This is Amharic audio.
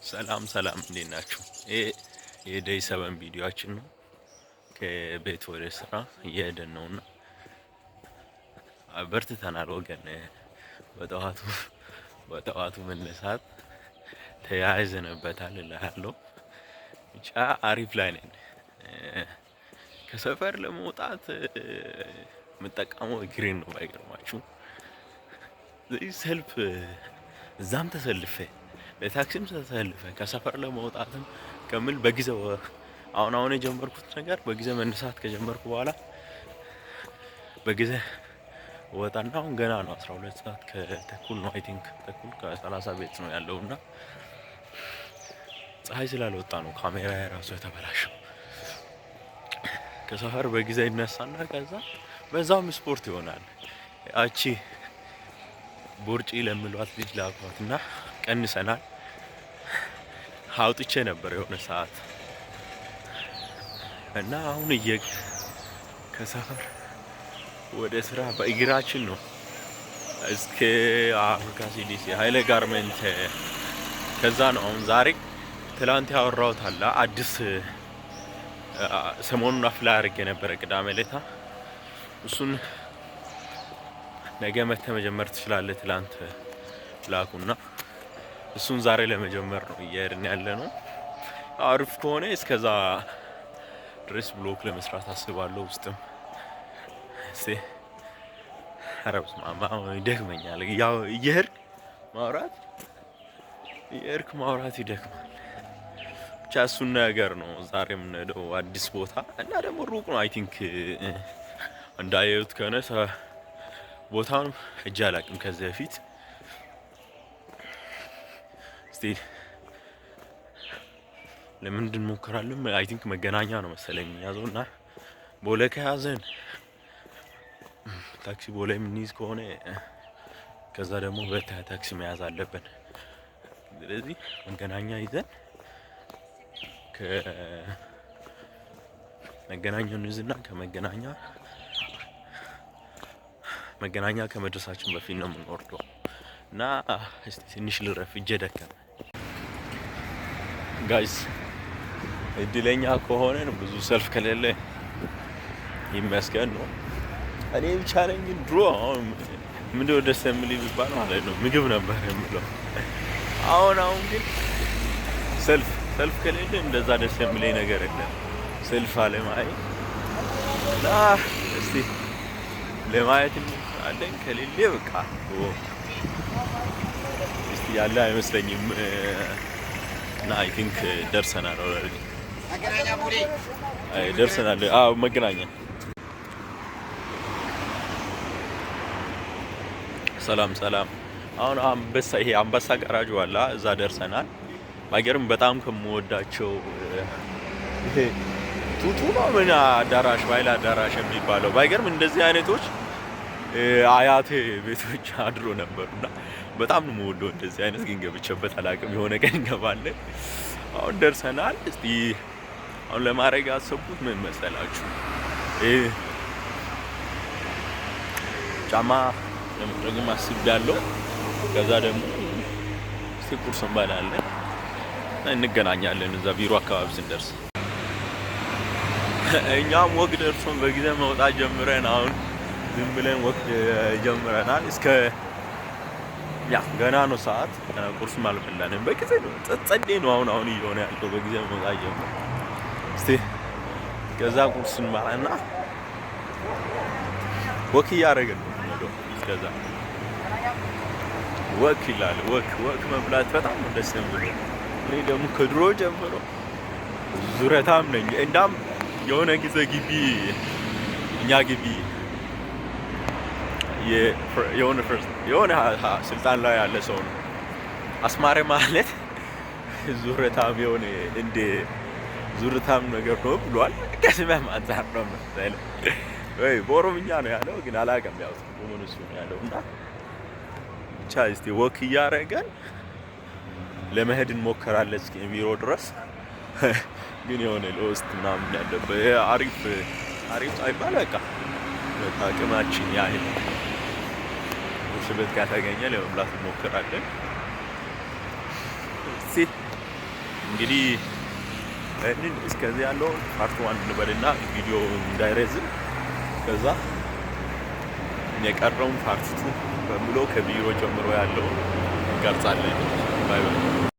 ሰላም ሰላም እንዴት ናችሁ? የዴይ 7 ቪዲዮአችን ነው። ከቤት ወደ ስራ እየሄድን ነውና በርትተናል ወገን። በጠዋቱ በጠዋቱ መነሳት ተያይዘንበታል እላለሁ። ብቻ አሪፍ ላይ ነን። ከሰፈር ለመውጣት የምጠቀመው እግሬን ነው ባይገርማችሁ። ሰልፍ እዛም ተሰልፌ በታክሲም ተሰልፌ ከሰፈር ለመውጣትም ከምል በጊዜው አሁን የጀመርኩት ነገር በጊዜ መነሳት ከጀመርኩ በኋላ በጊዜ ወጣና አሁን ገና ነው 12 ሰዓት ከተኩል ነው። አይ ቲንክ ተኩል ከ30 ቤት ነው ያለውና ፀሐይ ስላልወጣ ነው ካሜራ የራሱ የተበላሸው። ከሰፈር በጊዜ ይነሳና ከዛ በዛውም ስፖርት ይሆናል። ያቺ ቦርጪ ለምሏት ልጅ ላኳትና ቀንሰናል። አውጥቼ ነበር የሆነ ሰዓት እና አሁን ከሰፈር ወደ ስራ በእግራችን ነው እስከ አፍሪካ ሲዲሲ ኃይለ ጋርመንት። ከዛ ነው አሁን ዛሬ ትላንት ያወራሁት አለ አዲስ ሰሞኑን አፍላይ አድርጌ ነበር ቅዳሜ ዕለት። እሱን ነገ መተህ መጀመር ትችላለህ ትላንት ላኩና እሱን ዛሬ ለመጀመር ነው እየሄድን ያለ ነው። አሪፍ ከሆነ እስከዛ ድረስ ብሎክ ለመስራት አስባለሁ። ውስጥም አረብስ ማማ ይደክመኛል። ያው እየሄድክ ማውራት ይደክማል። ብቻ እሱን ነገር ነው ዛሬ የምንሄደው አዲስ ቦታ እና ደግሞ ሩቅ ነው። አይ ቲንክ እንዳየሁት ከሆነ ቦታውን ሄጄ አላውቅም ከዚህ በፊት። እስቲ ለምንድን እንሞክራለን? አይ ቲንክ መገናኛ ነው መሰለኝ ያዘውና ቦሌ ከያዘን ታክሲ ቦሌ የምንይዝ ከሆነ ከዛ ደግሞ በታክሲ መያዝ አለብን። ስለዚህ መገናኛ ይዘን ከመገናኛ እንይዝና መገናኛ ከመድረሳችን በፊት ነው የምንወርደው እና እስቲ ትንሽ ልረፍ እጄ ደከመ። ጋይስ እድለኛ ከሆነን ብዙ ሰልፍ ከሌለ ይመስገን ነው። እኔ ብቻ ነኝ ግን ድሮ ምንድነው ደስ የሚል ቢባል ማለት ነው ምግብ ነበር የምለው። አሁን ግን ሰልፍ ከሌለ እንደዛ ደስ የሚለኝ ነገር የለም። ሰልፍ አለ ማለት እና እስቲ ለማየት አለን ከሌለ በቃ እስቲ ያለ አይመስለኝም። እና አይ ቲንክ ደርሰናል ኦልሬዲ ደርሰናል። መገናኛ ሰላም። አሁን አንበሳ ጋራጅ ዋላ እዛ ደርሰናል። ባይገርም በጣም ከምወዳቸው ይሄ ቱቱ ነው ምን አዳራሽ ባይላ አዳራሽ የሚባለው ባይገርም እንደዚህ አይነቶች አያቴ ቤቶች አድሮ ነበሩና በጣም ነው የምወደው። እንደዚህ አይነት ግን ገብቼበት አላውቅም። የሆነ ቀን እንገባለን። አሁን ደርሰናል። እስቲ አሁን ለማድረግ ያሰብኩት ምን መሰላችሁ? ጫማ ለመጥረግም አስቤያለሁ። ከዛ ደግሞ እስቲ ቁርስ እንበላለን እና እንገናኛለን እዛ ቢሮ አካባቢ ስንደርስ። እኛም ወቅ ደርሶን በጊዜ መውጣት ጀምረን አሁን ዝም ብለን ወቅ ጀምረናል። ገና ነው ሰዓት። ቁርስም አልበላንም። በጊዜ ነው ጸዴ ነው አሁን እየሆነ ያለው በጊዜ መውጣት ጀምረን። እስቲ ከዛ ቁርስ እንበላና ወክ እያደረግን ነው። ከዛ ወክ ይላል። ወክ መብላት በጣም ደስ የሚል። እኔ ደግሞ ከድሮ ጀምሮ ዙረታም ነኝ። እንዳም የሆነ ጊዜ እኛ ግቢ የሆነ ስልጣን ላይ ያለ ሰው ነው አስማረ ማለት ዙረታም የሆነ እንደ ዙረታም ነገር ነው ብሏል። ከስመም አንፃር ነው መሰለኝ ወይ በኦሮምኛ ነው ያለው ግን አላውቅም። ያው ምን እሱ ነው ያለው እና ብቻ እስቲ ወክ እያደረገን ለመሄድ እንሞክራለን እስኪ ቢሮ ድረስ። ግን የሆነ ለውስጥ ምናምን ያለበት አሪፍ አይባል በቃ አቅማችን ያህል ቁርስ ቤት ከተገኘ ለመብላት እንሞክራለን። እስቲ እንግዲህ እንን እስከዚህ ያለው ፓርት 1 እንበልና ቪዲዮ እንዳይረዝም ከዛ የቀረውን ፓርት 2 በሙሉ ከቢሮ ጀምሮ ያለው እንቀርጻለን። ባይ ባይ።